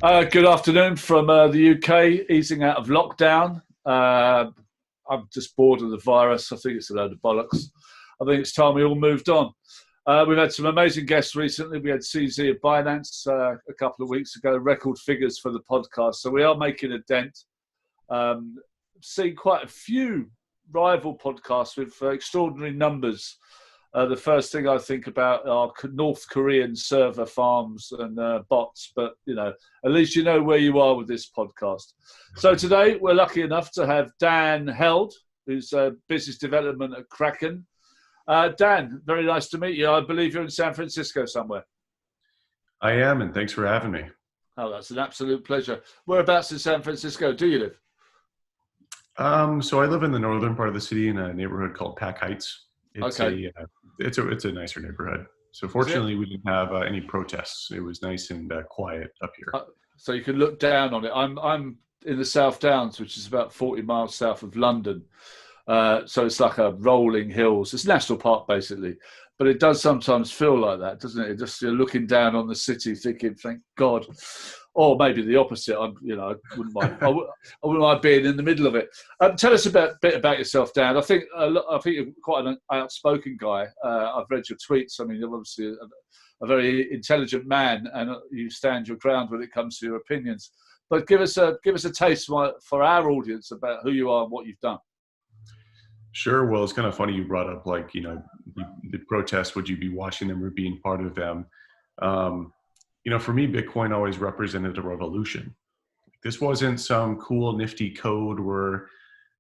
Good afternoon from the UK, easing out of lockdown. I'm just bored of the virus. I think it's a load of bollocks. I think it's time we all moved on. We've had some amazing guests recently. We had CZ of Binance a couple of weeks ago, record figures for the podcast. So we are making a dent. Seen quite a few rival podcasts with extraordinary numbers. The first thing I think about are North Korean server farms and bots, but at least you know where you are with this podcast. So today we're lucky enough to have Dan Held, who's business development at Kraken. Dan, very nice to meet you. I believe you're in San Francisco somewhere. I am, and thanks for having me. Oh, that's an absolute pleasure. Whereabouts in San Francisco do you live? So I live in the northern part of the city in a neighborhood called Pack Heights. It's a nicer neighborhood. So fortunately, we didn't have any protests. It was nice and quiet up here. So you can look down on it. I'm in the South Downs, which is about 40 miles south of London. So it's like a rolling hills. It's a national park, basically. But it does sometimes feel like that, doesn't it? Just you're looking down on the city thinking, thank God. Or maybe the opposite. I wouldn't mind. I wouldn't mind being in the middle of it. Tell us a bit about yourself, Dan. I think you're quite an outspoken guy. I've read your tweets. I mean, you're obviously a very intelligent man, and you stand your ground when it comes to your opinions. But give us a taste for our audience about who you are and what you've done. Sure. Well, it's kind of funny you brought up the protests. Would you be watching them or being part of them? For me, Bitcoin always represented a revolution. This wasn't some cool, nifty code where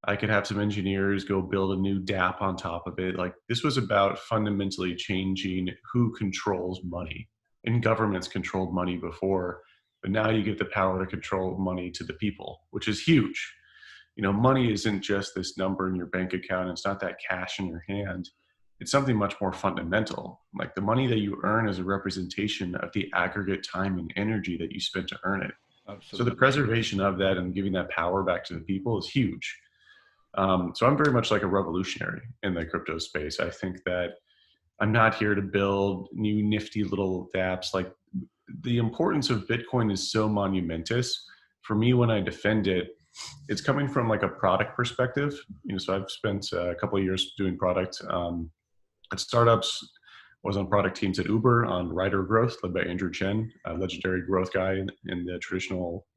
I could have some engineers go build a new dApp on top of it. This was about fundamentally changing who controls money. And governments controlled money before, but now you get the power to control money to the people, which is huge. Money isn't just this number in your bank account. It's not that cash in your hand. It's something much more fundamental. The money that you earn is a representation of the aggregate time and energy that you spent to earn it. Absolutely. So the preservation of that and giving that power back to the people is huge. So I'm very much like a revolutionary in the crypto space. I think that I'm not here to build new nifty little dApps. The importance of Bitcoin is so monumentous. For me, when I defend it, it's coming from a product perspective. So I've spent a couple of years doing product at startups. Was on product teams at Uber on rider growth, led by Andrew Chen, a legendary growth guy in the traditional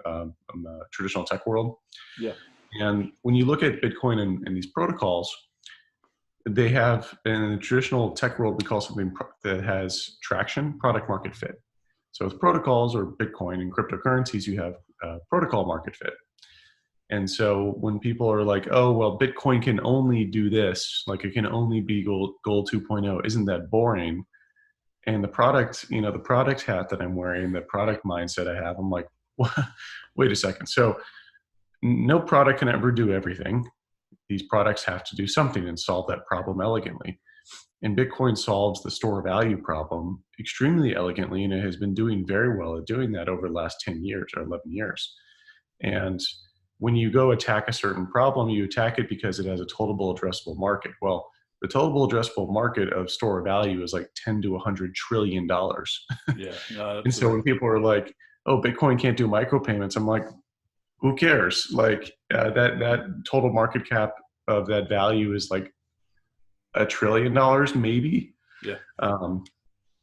tech world. Yeah. And when you look at Bitcoin and these protocols, they have, in the traditional tech world, we call something that has traction, product market fit. So with protocols or Bitcoin and cryptocurrencies, you have protocol market fit. And so when people are like, oh, well, Bitcoin can only do this, it can only be gold 2.0, isn't that boring? And the product, the product hat that I'm wearing, the product mindset I have, I'm like, what? Wait a second. So no product can ever do everything. These products have to do something and solve that problem elegantly. And Bitcoin solves the store value problem extremely elegantly, and it has been doing very well at doing that over the last 10 years or 11 years. And when you go attack a certain problem, you attack it because it has a total addressable market. Well, the total addressable market of store value is like $10 to $100 trillion. Yeah. And so when people are like, oh, Bitcoin can't do micropayments, I'm like, who cares? That total market cap of that value is like $1 trillion, maybe. Yeah.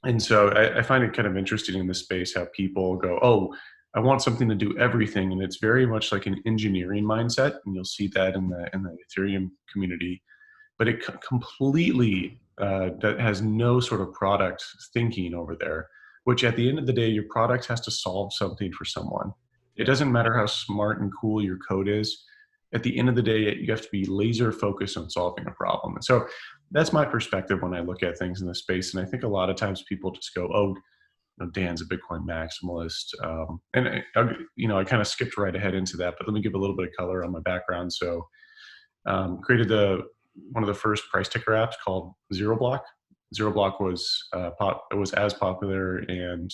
And so I find it kind of interesting in this space how people go, oh, I want something to do everything, and it's very much like an engineering mindset, and you'll see that in the Ethereum community. But it completely that has no sort of product thinking over there. Which at the end of the day, your product has to solve something for someone. It doesn't matter how smart and cool your code is. At the end of the day, you have to be laser focused on solving a problem. And so that's my perspective when I look at things in this space. And I think a lot of times people just go, oh, Dan's a Bitcoin maximalist. I kind of skipped right ahead into that, but let me give a little bit of color on my background. So created one of the first price ticker apps called Zero Block. Zero Block was as popular and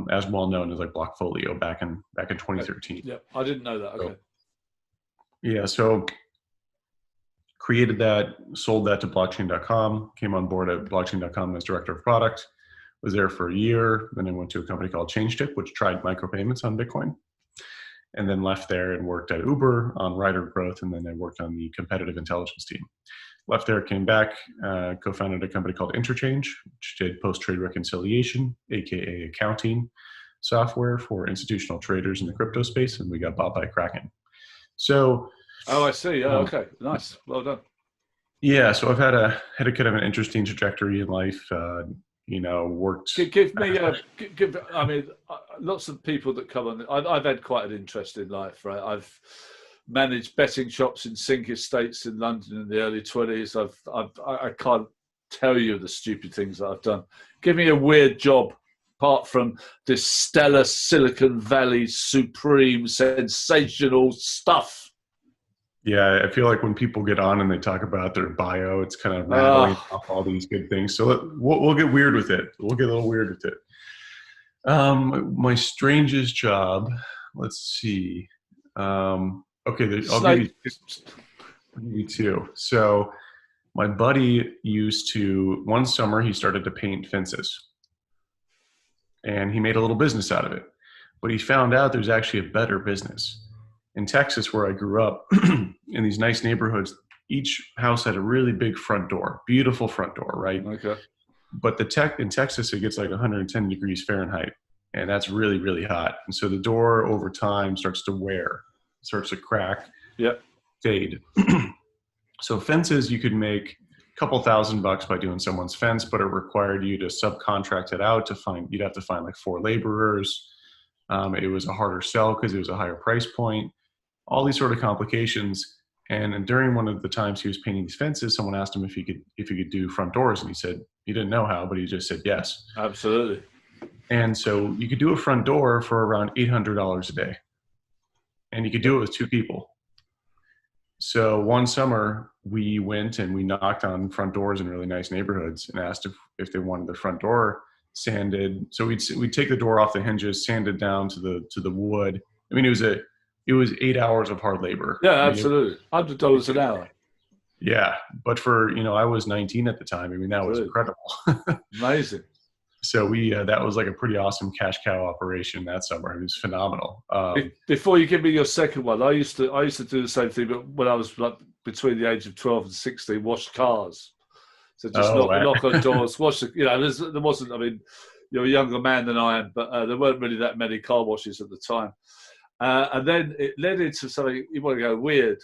as well known as Blockfolio back in 2013. Yeah, I didn't know that. Okay. So created that, sold that to blockchain.com, came on board at blockchain.com as director of product. Was there for a year. Then I went to a company called ChangeTip, which tried micropayments on Bitcoin, and then left there and worked at Uber on rider growth. And then I worked on the competitive intelligence team. Left there, came back, co-founded a company called Interchange, which did post-trade reconciliation, aka accounting software for institutional traders in the crypto space, and we got bought by Kraken. So, I see. Oh, okay, nice, well done. Yeah, so I've had a kind of an interesting trajectory in life. Worked. Give me I mean, lots of people that come on. I've had quite an interesting life, right? I've managed betting shops in Sink Estates in London in the early 20s. I can't tell you the stupid things that I've done. Give me a weird job, apart from this stellar Silicon Valley supreme sensational stuff. Yeah, I feel like when people get on and they talk about their bio, it's kind of rattling off all these good things. So we'll get weird with it. We'll get a little weird with it. My strangest job, let's see. Okay, I'll give you two. So my buddy one summer he started to paint fences. And he made a little business out of it. But he found out there's actually a better business. In Texas, where I grew up, in these nice neighborhoods, each house had a really big front door, beautiful front door, right? Okay. But in Texas, it gets like 110 degrees Fahrenheit, and that's really, really hot. And so the door over time starts to wear, starts to crack, fade. So fences, you could make a couple $1,000 by doing someone's fence, but it required you to subcontract it out you'd have to find like 4 laborers. It was a harder sell because it was a higher price point. All these sort of complications. And during one of the times he was painting these fences, someone asked him if he could do front doors, and he said he didn't know how, but he just said yes. Absolutely. And so you could do a front door for around $800 a day, and you could do it with 2 people. So one summer we went and we knocked on front doors in really nice neighborhoods and asked if they wanted the front door sanded. So we'd take the door off the hinges, sand it down to the wood. I mean, it was 8 hours of hard labor. Yeah, absolutely. $100 an hour. Yeah, but for I was 19 at the time. I mean, that was incredible. Amazing. So that was like a pretty awesome cash cow operation that summer. It was phenomenal. Before you give me your second one, I used to do the same thing, but when I was like between the age of 12 and 16, wash cars. So just knock on doors, wash the, there wasn't, I mean, you're a younger man than I am, but there weren't really that many car washes at the time. And then it led into something, you want to go weird.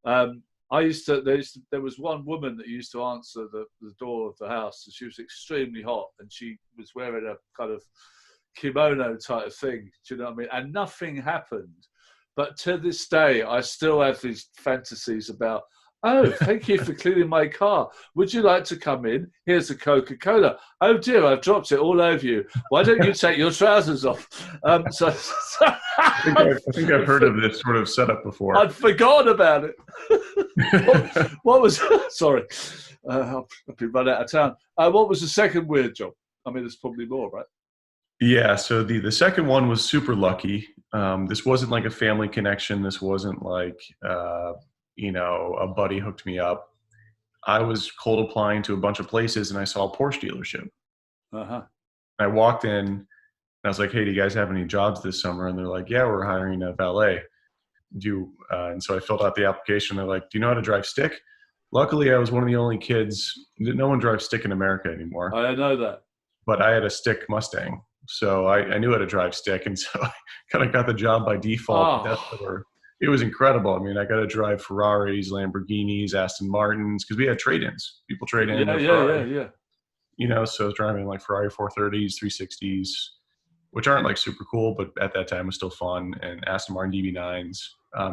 There was one woman that used to answer the door of the house, and she was extremely hot, and she was wearing a kind of kimono type of thing, do you know what I mean? And nothing happened. But to this day, I still have these fantasies about, oh, thank you for cleaning my car. Would you like to come in? Here's a Coca-Cola. Oh dear, I've dropped it all over you. Why don't you take your trousers off? I think I've heard of this sort of setup before. I'd forgotten about it. what was? Sorry, I've been run out of town. What was the second weird job? I mean, there's probably more, right? Yeah. So the second one was super lucky. This wasn't like a family connection. This wasn't like a buddy hooked me up. I was cold applying to a bunch of places, and I saw a Porsche dealership. I walked in, and I was like, "Hey, do you guys have any jobs this summer?" And they're like, "Yeah, we're hiring a valet." And so I filled out the application. They're like, "Do you know how to drive stick?" Luckily, I was one of the only kids. No one drives stick in America anymore. I know that. But I had a stick Mustang, so I knew how to drive stick, and so I kind of got the job by default. It was incredible. I mean, I got to drive Ferraris, Lamborghinis, Aston Martins, because we had trade-ins. People trade in. Yeah. So I was driving like Ferrari 430s, 360s, which aren't like super cool, but at that time was still fun. And Aston Martin DB9s.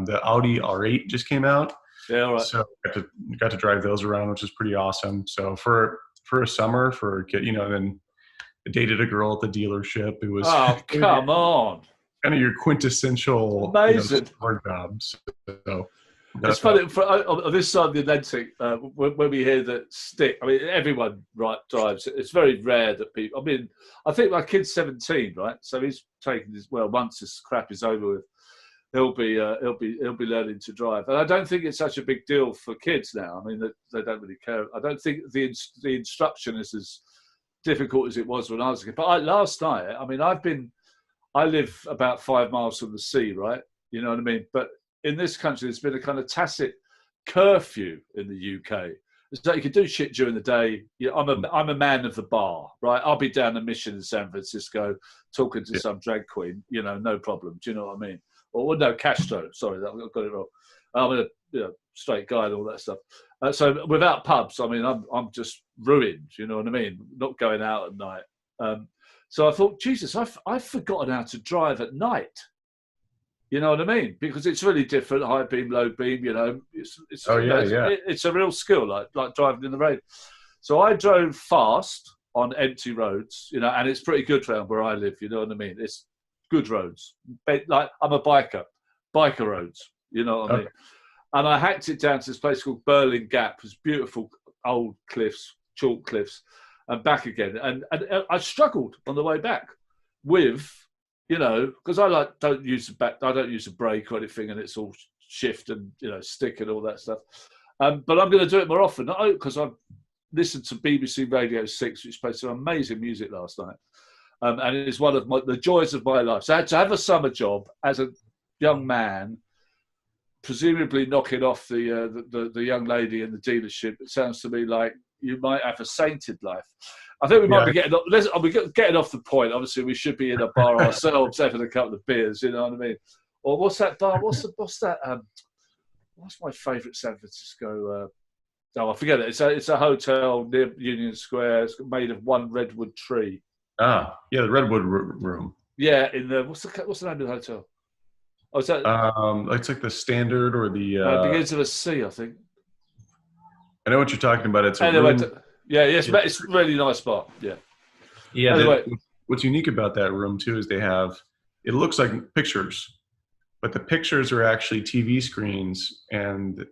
The Audi R8 just came out. Yeah, right. So I got to drive those around, which was pretty awesome. So for a summer, for a kid, then I dated a girl at the dealership. It was come on. Kind of your quintessential sport jobs. So it's funny on this side of the Atlantic when we hear that stick. I mean, everyone drives. It's very rare that people. I mean, I think my kid's 17, right? So he's taking this. Well, once this crap is over with, he'll be learning to drive. And I don't think it's such a big deal for kids now. I mean, they don't really care. I don't think the instruction is as difficult as it was when I was a kid. But last night, I mean, I live about 5 miles from the sea, right? You know what I mean? But in this country, there's been a kind of tacit curfew in the UK. It's like you can do shit during the day. I'm a man of the bar, right? I'll be down a Mission in San Francisco talking to some drag queen, no problem. Do you know what I mean? Or no, Castro. Sorry, I got it wrong. I'm a straight guy and all that stuff. So without pubs, I mean, I'm just ruined. You know what I mean? Not going out at night. So I thought, Jesus, I've forgotten how to drive at night. You know what I mean? Because it's really different, high beam, low beam. It's a real skill, like driving in the rain. So I drove fast on empty roads, and it's pretty good around where I live. You know what I mean? It's good roads. Like I'm a biker roads. You know what I mean? And I hacked it down to this place called Burling Gap. It's beautiful old cliffs, chalk cliffs, and back again. And I struggled on the way back with, because I don't use a brake or anything, and it's all shift and stick and all that stuff. But I'm going to do it more often, because I've listened to BBC Radio 6, which played some amazing music last night, and it's one of the joys of my life. So I had to have a summer job as a young man, presumably knocking off the young lady in the dealership. It sounds to me like you might have a sainted life. I think we might be getting off the point. Obviously, we should be in a bar ourselves having a couple of beers. You know what I mean? Or what's that bar? What's that? What's my favourite San Francisco? I forget it. It's a hotel near Union Square. It's made of one redwood tree. Ah, yeah, the Redwood Room. Yeah, in the what's the name of the hotel? Oh, is that? It's like the Standard or the. Begins with a C, I think. I know what you're talking about. It's it's a really nice bar. Yeah. Yeah. Anyway, what's unique about that room too is it looks like pictures, but the pictures are actually TV screens, and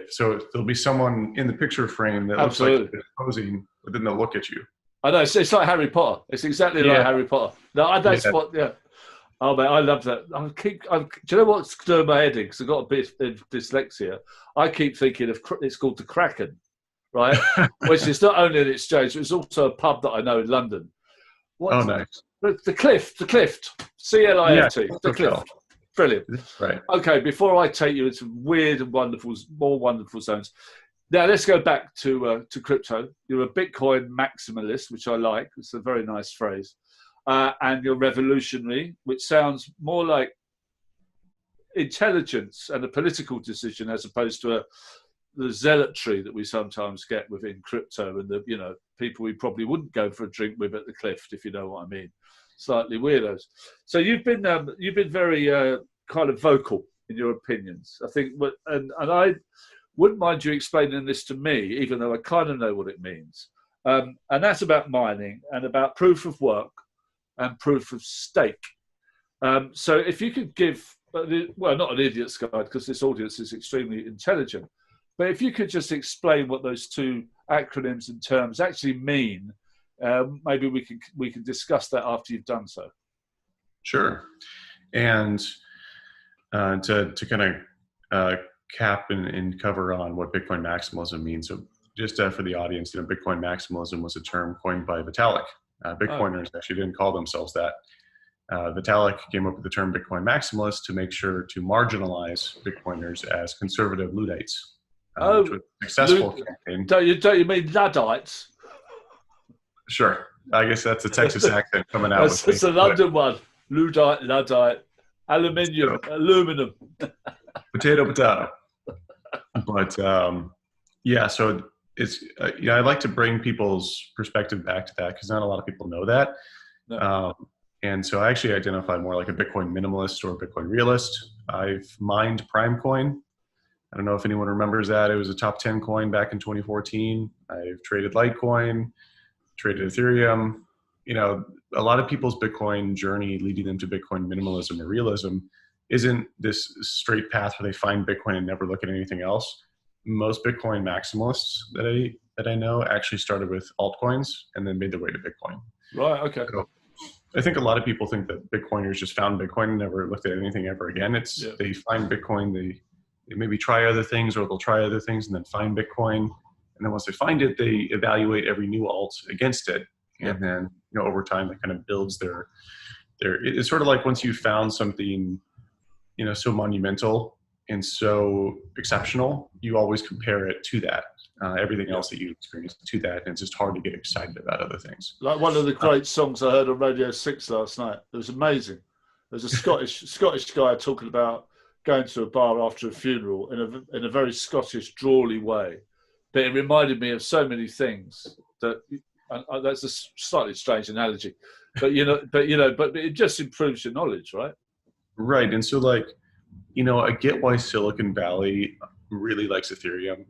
so there'll be someone in the picture frame that looks like they're posing, but then they'll look at you. I know it's like Harry Potter. It's exactly like Harry Potter. No, that's what. Yeah. Oh man, I love that. Do you know what's doing my head in? Because I've got a bit of dyslexia. I keep thinking of it's called the Kraken, right? Which is not only an exchange, but it's also a pub that I know in London. Nice. The Clift, C-L-I-F-T, the Clift. Brilliant. Right. Okay, before I take you into weird and more wonderful zones, now let's go back to crypto. You're a Bitcoin maximalist, which I like. It's a very nice phrase. And you're revolutionary, which sounds more like intelligence and a political decision as opposed to the zealotry that we sometimes get within crypto and the people we probably wouldn't go for a drink with at the Clift, if you know what I mean. Slightly weirdos. So you've been very kind of vocal in your opinions. I think, and I wouldn't mind you explaining this to me, even though I kind of know what it means. And that's about mining and about proof of work and proof of stake. So if you could give, not an idiot's guide, because this audience is extremely intelligent, but if you could just explain what those two acronyms and terms actually mean, maybe we can discuss that after you've done so. Sure. And to kind of cap and cover on what Bitcoin maximalism means. So just for the audience, Bitcoin maximalism was a term coined by Vitalik. Bitcoiners actually didn't call themselves that. Vitalik came up with the term Bitcoin maximalist to make sure to marginalize Bitcoiners as conservative Luddites. Which was a successful campaign. Don't you mean Luddites? Sure. I guess that's a Texas accent coming out. It's a London one. Luddite, aluminum. Potato. But so it's I like to bring people's perspective back to that because not a lot of people know that. No. And so I actually identify more like a Bitcoin minimalist or a Bitcoin realist. I've mined Prime Coin. I don't know if anyone remembers that. It was a top 10 coin back in 2014. I've traded Litecoin, traded Ethereum. A lot of people's Bitcoin journey leading them to Bitcoin minimalism or realism isn't this straight path where they find Bitcoin and never look at anything else. Most Bitcoin maximalists that I know actually started with altcoins and then made their way to Bitcoin. Right. Okay. So I think a lot of people think that Bitcoiners just found Bitcoin and never looked at anything ever again. They find Bitcoin, they maybe try other things, or they'll try other things and then find Bitcoin. And then once they find it, they evaluate every new alt against it. And then, over time that kind of builds their, it's sort of like once you found something, so monumental and so exceptional, you always compare it to that. Everything else that you experience to that, and it's just hard to get excited about other things. Like one of the great songs I heard on Radio 6 last night. It was amazing. There's a Scottish guy talking about going to a bar after a funeral in a very Scottish, drawly way. But it reminded me of so many things that, and that's a slightly strange analogy, but it just improves your knowledge, right? Right. And so I get why Silicon Valley really likes Ethereum.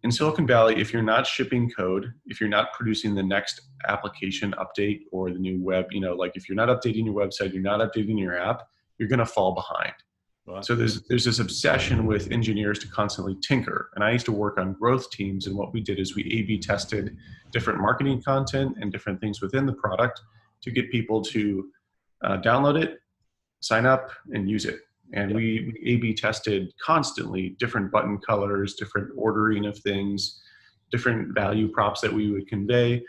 In Silicon Valley, if you're not shipping code, if you're not producing the next application update or the new web, if you're not updating your website, you're not updating your app, you're going to fall behind. Right. So there's this obsession with engineers to constantly tinker. And I used to work on growth teams, and what we did is we A/B tested different marketing content and different things within the product to get people to download it, sign up, and use it. And we A/B tested constantly different button colors, different ordering of things, different value props that we would convey.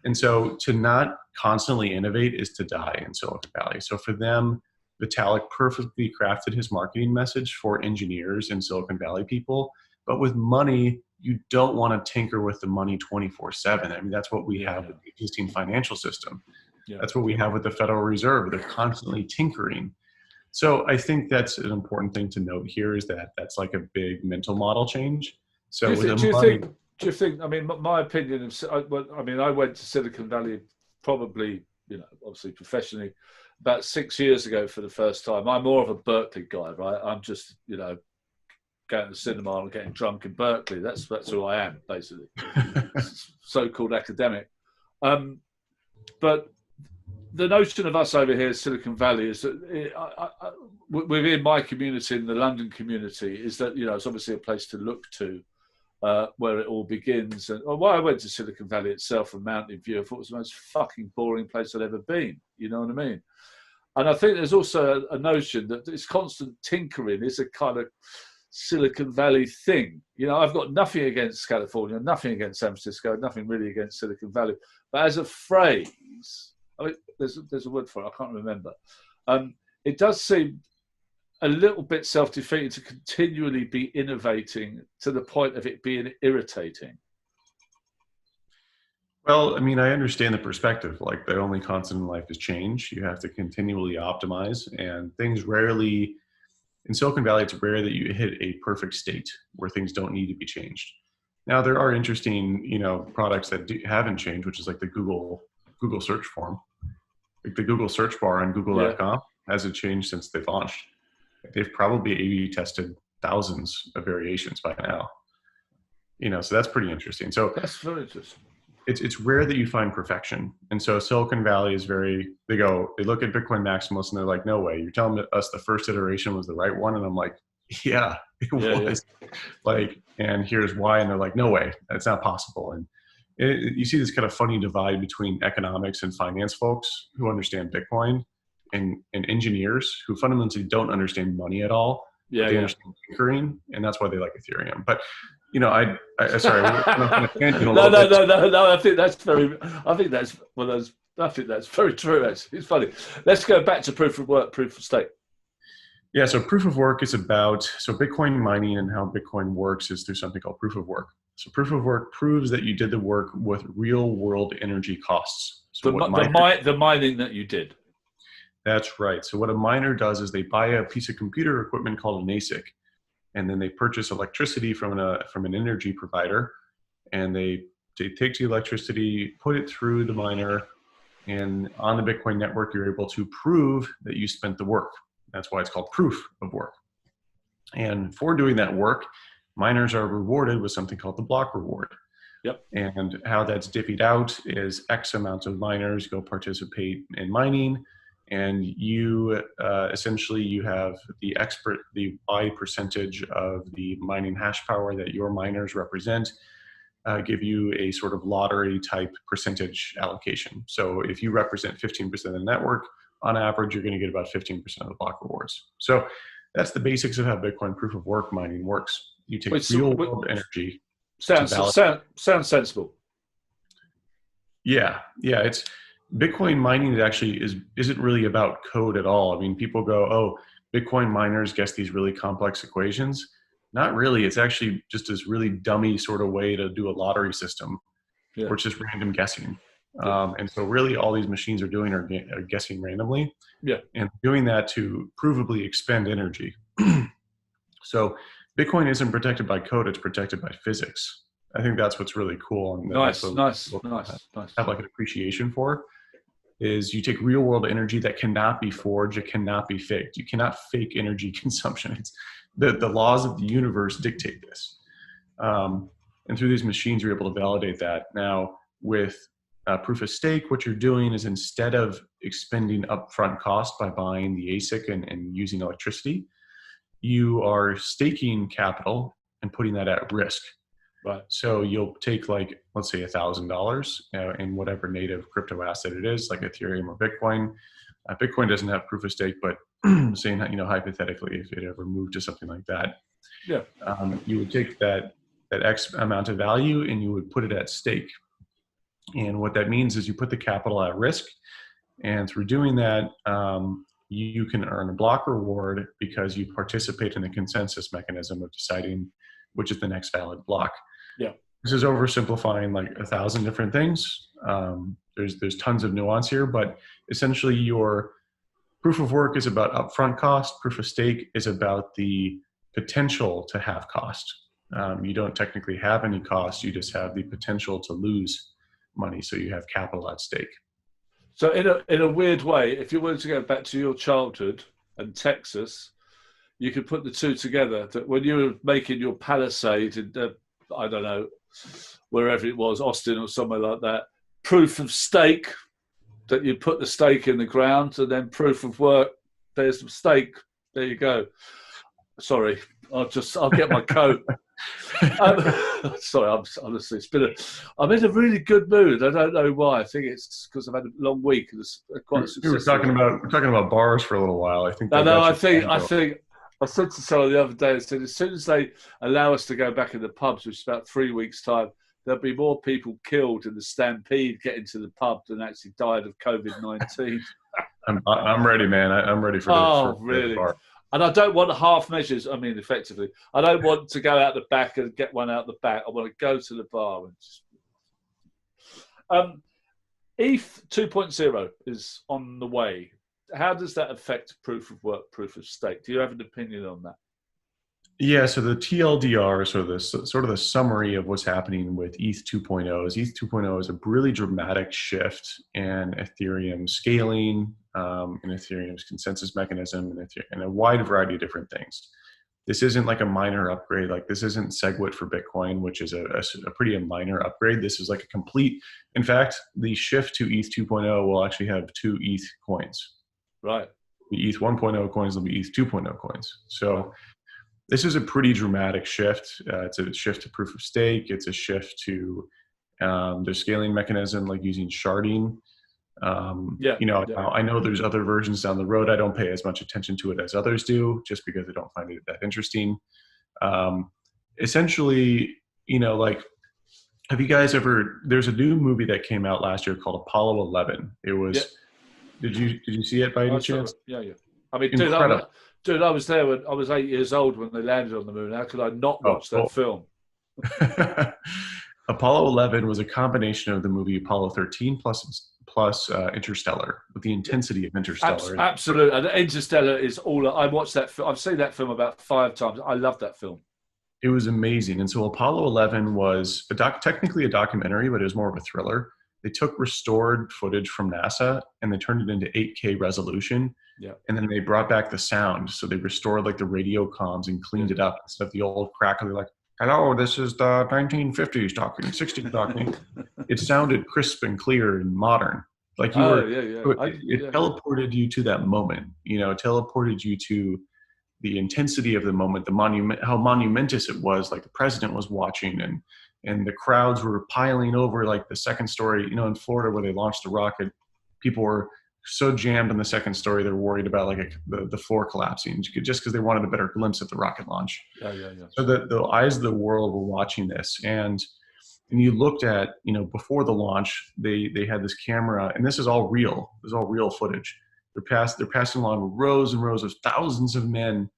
And so to not constantly innovate is to die in Silicon Valley. So for them, Vitalik perfectly crafted his marketing message for engineers and Silicon Valley people. But with money, you don't want to tinker with the money 24/7. I mean, that's what we have with the existing financial system. Yeah. That's what we have with the Federal Reserve. They're constantly tinkering. So I think that's an important thing to note here, is that that's like a big mental model change. So do you think, I mean, my opinion, I went to Silicon Valley probably, obviously professionally, about 6 years ago for the first time. I'm more of a Berkeley guy, right? I'm just, going to the cinema and getting drunk in Berkeley. That's who I am, basically. So-called academic. But the notion of us over here, Silicon Valley, is that within my community, in the London community, is that, it's obviously a place to look to where it all begins. And why I went to Silicon Valley itself from Mountain View, I thought it was the most fucking boring place I'd ever been. You know what I mean? And I think there's also a notion that this constant tinkering is a kind of Silicon Valley thing. I've got nothing against California, nothing against San Francisco, nothing really against Silicon Valley. But as a phrase, I mean, there's a word for it, I can't remember. It does seem a little bit self-defeating to continually be innovating to the point of it being irritating. Well, I mean, I understand the perspective. Like, the only constant in life is change. You have to continually optimize, and things rarely, in Silicon Valley, it's rare that you hit a perfect state where things don't need to be changed. Now, there are interesting, products that haven't changed, which is like the Google search form. Like the Google search bar on google.com hasn't changed since they've launched. They've probably A/B tested thousands of variations by now. So that's pretty interesting. So that's very interesting. It's rare that you find perfection. And so Silicon Valley is they look at Bitcoin maximalists and they're like, no way, you're telling us the first iteration was the right one? And I'm like, yeah, it was. Like, and here's why. And they're like, no way, that's not possible. And you see this kind of funny divide between economics and finance folks who understand Bitcoin and engineers who fundamentally don't understand money at all. They understand tinkering, and that's why they like Ethereum. But sorry. No. I think that's very true. Actually, it's funny. Let's go back to proof of work, proof of stake. Yeah. So proof of work is so Bitcoin mining and how Bitcoin works is through something called proof of work. So proof of work proves that you did the work with real world energy costs. So the mining that you did. That's right. So what a miner does is they buy a piece of computer equipment called an ASIC, and then they purchase electricity from an energy provider, and they take the electricity, put it through the miner, and on the Bitcoin network, you're able to prove that you spent the work. That's why it's called proof of work. And for doing that work, miners are rewarded with something called the block reward. Yep. And how that's divvied out is X amount of miners go participate in mining, and you essentially you have the Y percentage of the mining hash power that your miners represent give you a sort of lottery type percentage allocation. So if you represent 15% of the network, on average, you're going to get about 15% of the block rewards. So that's the basics of how Bitcoin proof of work mining works. You take real world energy. Sounds sensible. Yeah, yeah. It's Bitcoin mining isn't really about code at all. I mean, people go, "Oh, Bitcoin miners guess these really complex equations." Not really. It's actually just this really dummy sort of way to do a lottery system, Yeah, where it's just random guessing. yeah, And so, really, all these machines are doing are guessing randomly, yeah. and doing that to provably expend energy. So, Bitcoin isn't protected by code; it's protected by physics. I think that's what's really cool, and that's Nice, what nice, people nice, nice. have like an appreciation for. Is you take real world energy that cannot be forged, it cannot be faked. You cannot fake energy consumption. It's the laws of the universe dictate this. And through these machines, you're able to validate that. Now, with proof of stake, what you're doing is instead of expending upfront cost by buying the ASIC and using electricity, you are staking capital and putting that at risk. Right. So you'll take, like, let's say $1,000 in whatever native crypto asset it is, like Ethereum or Bitcoin. Bitcoin doesn't have proof of stake, but saying, hypothetically, if it ever moved to something like that, Yeah. you would take that X amount of value and you would put it at stake. And what that means is you put the capital at risk, and through doing that, you can earn a block reward because you participate in the consensus mechanism of deciding which is the next valid block. Yeah. This is oversimplifying like 1,000 different things. There's tons of nuance here, but essentially your proof of work is about upfront cost. Proof of stake is about the potential to have cost. You don't technically have any cost. You just have the potential to lose money. So you have capital at stake. So in a weird way, if you wanted to go back to your childhood and Texas, you could put the two together. That when you were making your Palisade in, I don't know, wherever it was, Austin or somewhere like that, proof of stake, that you put the stake in the ground, and then proof of work, there's the stake. There you go. Sorry, I'll get my coat. Sorry, honestly, I'm in a really good mood. I don't know why. I think it's because I've had a long week. It's quite We were talking about bars for a little while. I think. I think I said to someone the other day, I said, as soon as they allow us to go back in the pubs, which is about 3 weeks' time, there'll be more people killed in the stampede getting to the pub than actually died of COVID-19. I'm ready, man. I'm ready for really? the bar. And I don't want half measures. I mean, effectively, I don't want to go out the back and get one out the back. I want to go to the bar and just. ETH 2.0 is on the way. How does that affect proof of work, proof of stake? Do you have an opinion on that? Yeah, so the TLDR, sort of the summary of what's happening with ETH 2.0 is ETH 2.0 is a really dramatic shift in Ethereum scaling, in Ethereum's consensus mechanism, and a wide variety of different things. This isn't like a minor upgrade. Like, this isn't SegWit for Bitcoin, which is a pretty minor upgrade. This is like a complete. In fact, the shift to ETH 2.0 will actually have 2 ETH coins. Right. The ETH 1.0 coins will be ETH 2.0 coins. So. Right. This is a pretty dramatic shift. It's a shift to proof of stake. It's a shift to the scaling mechanism, like using sharding. I know there's other versions down the road. I don't pay as much attention to it as others do, just because I don't find it that interesting. Essentially, have you guys ever? There's a new movie that came out last year called Apollo 11. It was. Yeah. Did you see it by any chance? Yeah. I mean, dude, I was there when I was 8 years old when they landed on the moon. How could I not watch that film? Apollo 11 was a combination of the movie Apollo 13 plus Interstellar, with the intensity of Interstellar. Absolutely. And Interstellar is all. I watched that. I've seen that film about 5 times. I love that film. It was amazing. And so Apollo 11 was technically a documentary, but it was more of a thriller. They took restored footage from NASA and they turned it into 8K resolution. Yeah. And then they brought back the sound. So they restored like the radio comms and cleaned it up instead of the old crackly, like, hello, this is the 1950s talking, 60s talking. It sounded crisp and clear and modern. Like it teleported you to that moment, teleported you to the intensity of the moment, how monumentous it was. Like, the president was watching and the crowds were piling over, like the second story, in Florida where they launched the rocket, people were so jammed in the second story, they're worried about the floor collapsing just because they wanted a better glimpse at the rocket launch. Yeah. So the eyes of the world were watching this. And And you looked at, before the launch, they had this camera, and this is all real. This is all real footage. They're passing along rows and rows of thousands of men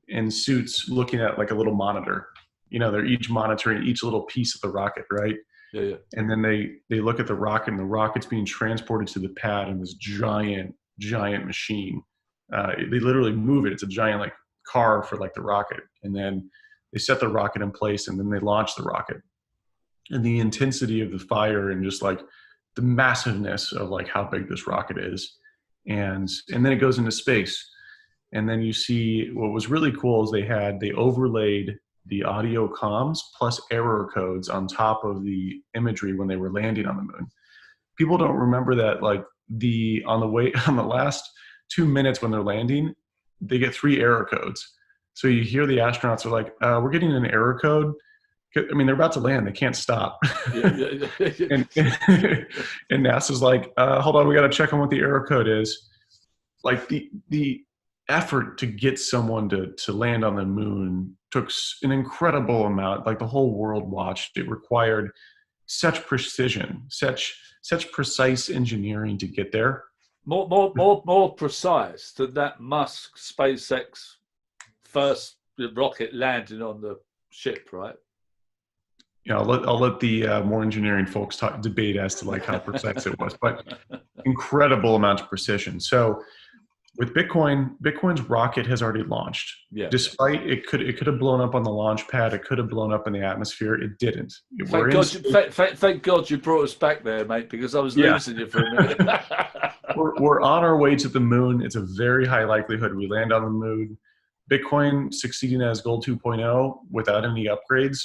in suits looking at like a little monitor. They're each monitoring each little piece of the rocket, right? Yeah, yeah. And then they look at the rocket, and the rocket's being transported to the pad in this giant machine. They literally move it. It's a giant like car for like the rocket. And then they set the rocket in place, and then they launch the rocket. And the intensity of the fire and just like the massiveness of like how big this rocket is. And then it goes into space. And then you see what was really cool is they overlaid the audio comms plus error codes on top of the imagery when they were landing on the moon. People don't remember that like on the last 2 minutes when they're landing, they get 3 error codes. So you hear the astronauts are like, we're getting an error code. I mean, they're about to land. They can't stop. and NASA's like, hold on, we got to check on what the error code is. Like the effort to get someone to land on the moon took an incredible amount. Like the whole world watched. It required such precision, such precise engineering to get there. More precise than that Musk SpaceX first rocket landing on the ship, right? I'll let the more engineering folks debate as to like how precise it was, but incredible amount of precision. So with Bitcoin's rocket has already launched. Yeah. Despite it could have blown up on the launch pad, it could have blown up in the atmosphere. It didn't. Thank God you brought us back there, mate, because I was losing you for a minute. we're on our way to the moon. It's a very high likelihood we land on the moon. Bitcoin succeeding as Gold 2.0 without any upgrades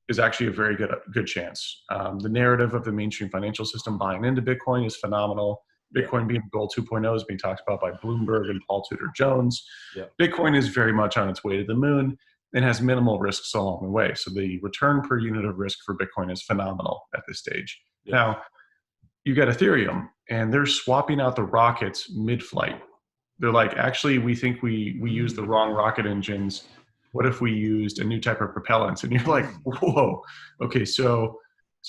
is actually a very good chance. The narrative of the mainstream financial system buying into Bitcoin is phenomenal. Bitcoin being Gold 2.0 is being talked about by Bloomberg and Paul Tudor Jones. Yeah. Bitcoin is very much on its way to the moon and has minimal risks along the way. So the return per unit of risk for Bitcoin is phenomenal at this stage. Yeah. Now, you got Ethereum, and they're swapping out the rockets mid-flight. They're like, actually, we think we used the wrong rocket engines. What if we used a new type of propellants? And you're like, whoa, okay, so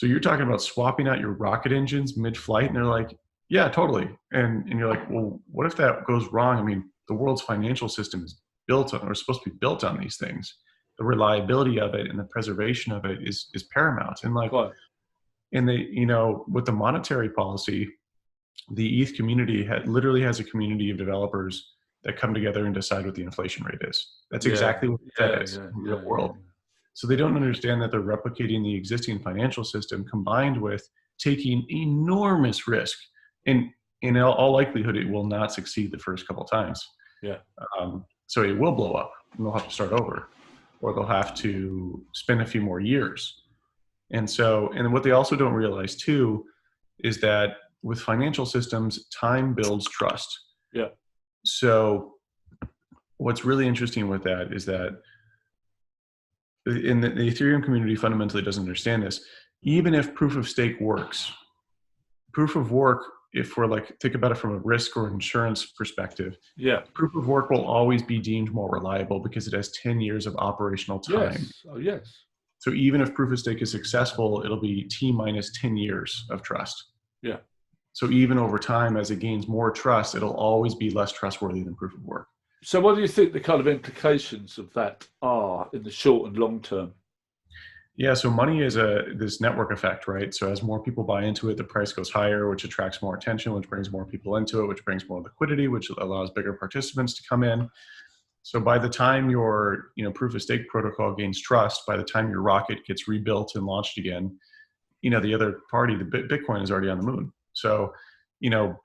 you're talking about swapping out your rocket engines mid-flight? And they're like, yeah, totally. And you're like, well, what if that goes wrong? I mean, the world's financial system is built on, or supposed to be built on these things. The reliability of it and the preservation of it is paramount. And like, what? And they, with the monetary policy, the ETH community literally has a community of developers that come together and decide what the inflation rate is. That's exactly what that is in the real world. So they don't understand that they're replicating the existing financial system combined with taking enormous risk. And in all likelihood, it will not succeed the first couple of times. Yeah. So it will blow up, and they'll have to start over, or they'll have to spend a few more years. And what they also don't realize too is that with financial systems, time builds trust. Yeah. So what's really interesting with that is that in the Ethereum community fundamentally doesn't understand this. Even if proof of stake works, proof of work, if we're like, think about it from a risk or insurance perspective, proof of work will always be deemed more reliable because it has 10 years of operational time. Yes. Oh, yes. So even if proof of stake is successful, it'll be T minus 10 years of trust. Yeah. So even over time, as it gains more trust, it'll always be less trustworthy than proof of work. So what do you think the kind of implications of that are in the short and long term? Yeah, so money is this network effect, right? So as more people buy into it, the price goes higher, which attracts more attention, which brings more people into it, which brings more liquidity, which allows bigger participants to come in. So by the time your proof of stake protocol gains trust, by the time your rocket gets rebuilt and launched again, the other party, the Bitcoin, is already on the moon. So,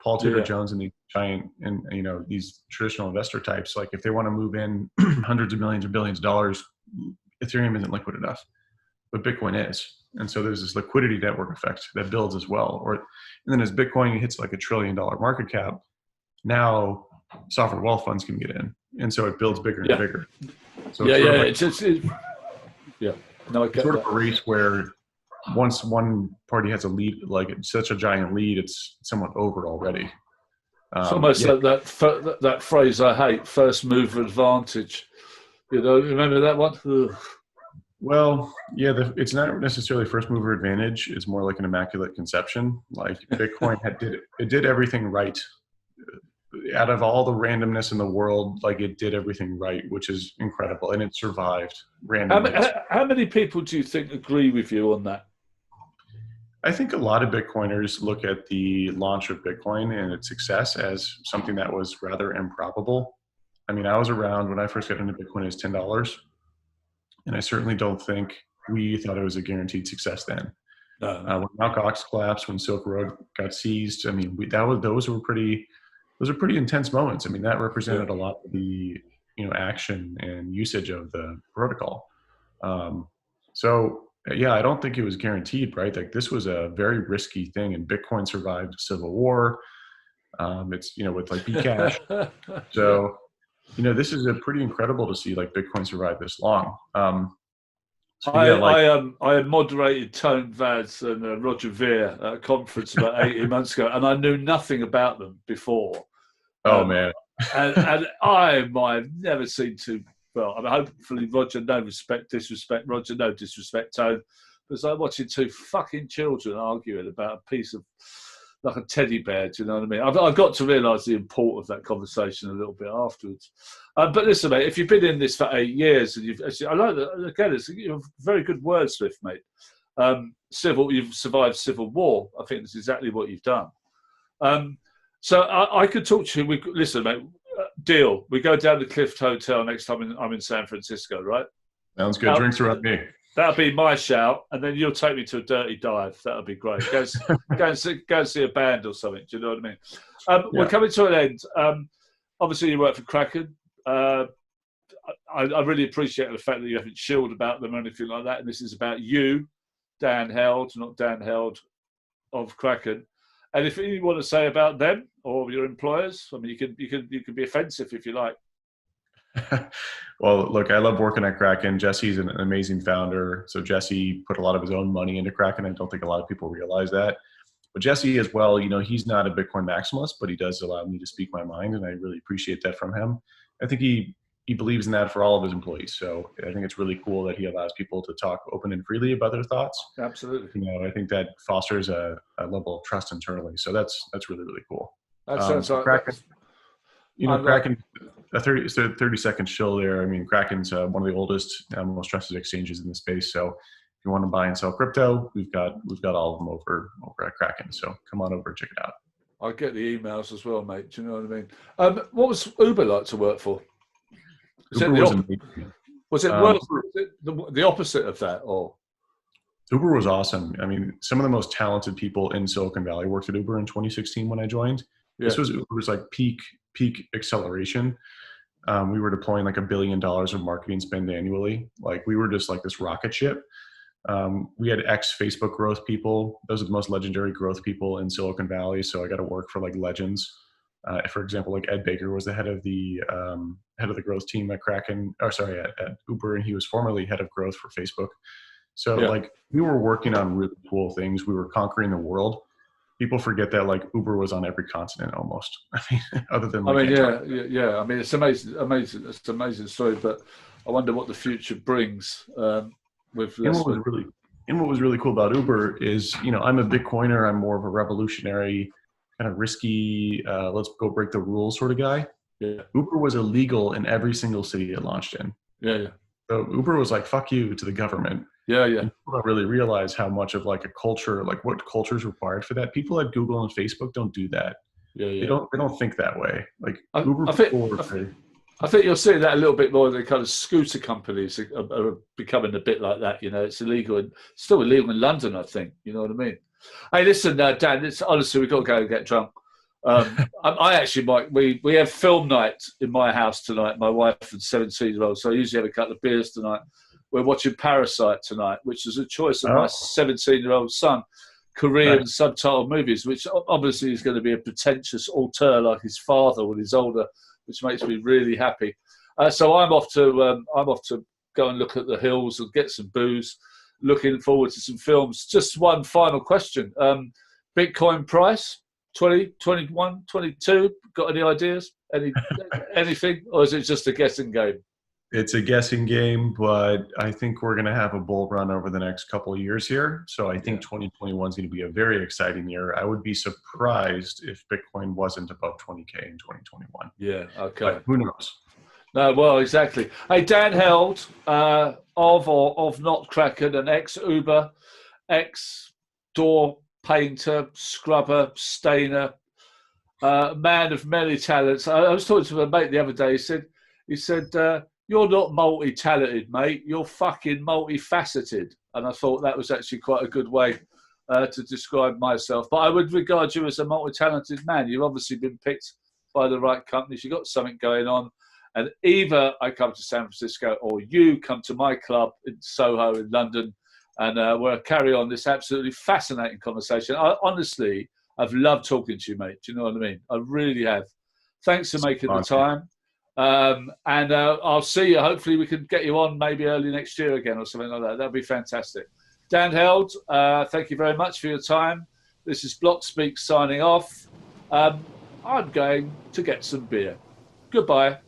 Paul Tudor Jones and the giant and, these traditional investor types, like if they want to move in hundreds of millions or billions of dollars, Ethereum isn't liquid enough, but Bitcoin is. And so there's this liquidity network effect that builds as well. And then as Bitcoin hits like $1 trillion market cap, now sovereign wealth funds can get in. And so it builds bigger and bigger. So it's sort of a race where once one party has a lead, like such a giant lead, it's somewhat over already. It's almost like that phrase I hate, first mover advantage. Remember that one? Ugh. Well, yeah, it's not necessarily first mover advantage. It's more like an immaculate conception. Like Bitcoin it did everything right. Out of all the randomness in the world, like it did everything right, which is incredible, and it survived randomness. How many people do you think agree with you on that? I think a lot of Bitcoiners look at the launch of Bitcoin and its success as something that was rather improbable. I mean, I was around when I first got into Bitcoin as $10, and I certainly don't think we thought it was a guaranteed success then. No. When Mt. Gox collapsed, when Silk Road got seized, I mean, those were pretty intense moments. I mean, that represented a lot of the action and usage of the protocol. So yeah, I don't think it was guaranteed, right? Like this was a very risky thing, and Bitcoin survived a civil war. It's with like Bcash. So this is a pretty incredible to see like Bitcoin survive this long. I moderated Tone Vads and Roger Ver at a conference about 18 months ago, and I knew nothing about them before. Oh man! and I've never seen two. Well, I mean, hopefully Roger, no disrespect. Roger, no disrespect, Tone. But it's like watching two fucking children arguing about a piece of like a teddy bear. Do you know what I mean? I've got to realise the import of that conversation a little bit afterwards. But listen, mate, if you've been in this for 8 years, and I like that again. It's a very good wordsmith, mate. You've survived civil war. I think that's exactly what you've done. So I could talk to you. Listen, mate. Deal. We go down to Clift Hotel next time I'm in San Francisco, right? Sounds good. Drinks are up me. That'll be my shout, and then you'll take me to a dirty dive. That'll be great. Go and see a band or something. Do you know what I mean? We're coming to an end. Obviously, you work for Kraken. I really appreciate the fact that you haven't chilled about them or anything like that. And this is about you, Dan Held, not Dan Held of Kraken. And if you want to say about them or your employers, I mean, you can be offensive if you like. Well, look, I love working at Kraken. Jesse's an amazing founder. So Jesse put a lot of his own money into Kraken. I don't think a lot of people realize that. But Jesse as well, he's not a Bitcoin maximalist, but he does allow me to speak my mind, and I really appreciate that from him. I think he believes in that for all of his employees. So I think it's really cool that he allows people to talk open and freely about their thoughts. Absolutely. I think that fosters a level of trust internally. So that's really, really cool. That sounds like Kraken. Kraken, a 30-second shill there. I mean, Kraken's one of the oldest, most trusted exchanges in the space. So if you want to buy and sell crypto, we've got all of them over at Kraken. So come on over and check it out. I get the emails as well, mate. Do you know what I mean? What was Uber like to work for? Was it the opposite of that, or? Uber was awesome. I mean, some of the most talented people in Silicon Valley worked at Uber in 2016 when I joined. Yeah. This was Uber's like peak acceleration. We were deploying like $1 billion of marketing spend annually. Like we were just like this rocket ship. We had ex-Facebook growth people. Those are the most legendary growth people in Silicon Valley. So I got to work for like legends. For example, like Ed Baker was the head of the growth team at at Uber, and he was formerly head of growth for Facebook. So like we were working on really cool things. We were conquering the world. People forget that like Uber was on every continent almost. I mean, other than like yeah. I mean, it's amazing. It's an amazing story, but I wonder what the future brings. What was really cool about Uber is, I'm a Bitcoiner. I'm more of a revolutionary, kind of risky, let's go break the rules sort of guy. Yeah. Uber was illegal in every single city it launched in. Yeah. So Uber was like, fuck you to the government. Yeah. And people don't really realize how much of like a culture, like what culture is required for that. People at Google and Facebook don't do that. Yeah. They don't think that way. Like I think you'll see that a little bit more. The kind of scooter companies are becoming a bit like that. It's illegal and still illegal in London, I think. You know what I mean? Hey, listen, Dan. Honestly, we've got to go and get drunk. I actually might. We have film night in my house tonight. My wife and 17-year-old. So I usually have a couple of beers tonight. We're watching Parasite tonight, which is a choice of my 17-year-old son. Korean subtitle movies, which obviously is going to be a pretentious auteur like his father when he's older, which makes me really happy. So I'm off to go and look at the hills and get some booze. Looking forward to some films. Just one final question: Bitcoin price 20, 21, 22. Got any ideas? Anything, or is it just a guessing game? It's a guessing game, but I think we're going to have a bull run over the next couple of years here. So I think 2021 is going to be a very exciting year. I would be surprised if Bitcoin wasn't above 20K in 2021. Yeah, okay. But who knows? No, well, exactly. Hey, Dan Held, of not Kraken, an ex-Uber, ex-door painter, scrubber, stainer, man of many talents. I was talking to a mate the other day. He said, you're not multi-talented, mate. You're fucking multifaceted. And I thought that was actually quite a good way to describe myself. But I would regard you as a multi-talented man. You've obviously been picked by the right companies. You've got something going on. And either I come to San Francisco or you come to my club in Soho in London, and we'll carry on this absolutely fascinating conversation. Honestly, I've loved talking to you, mate. Do you know what I mean? I really have. Thanks for making the time. And I'll see you. Hopefully we can get you on maybe early next year again or something like that. That'd be fantastic. Dan Held, thank you very much for your time. This is Blockspeak signing off. I'm going to get some beer. Goodbye.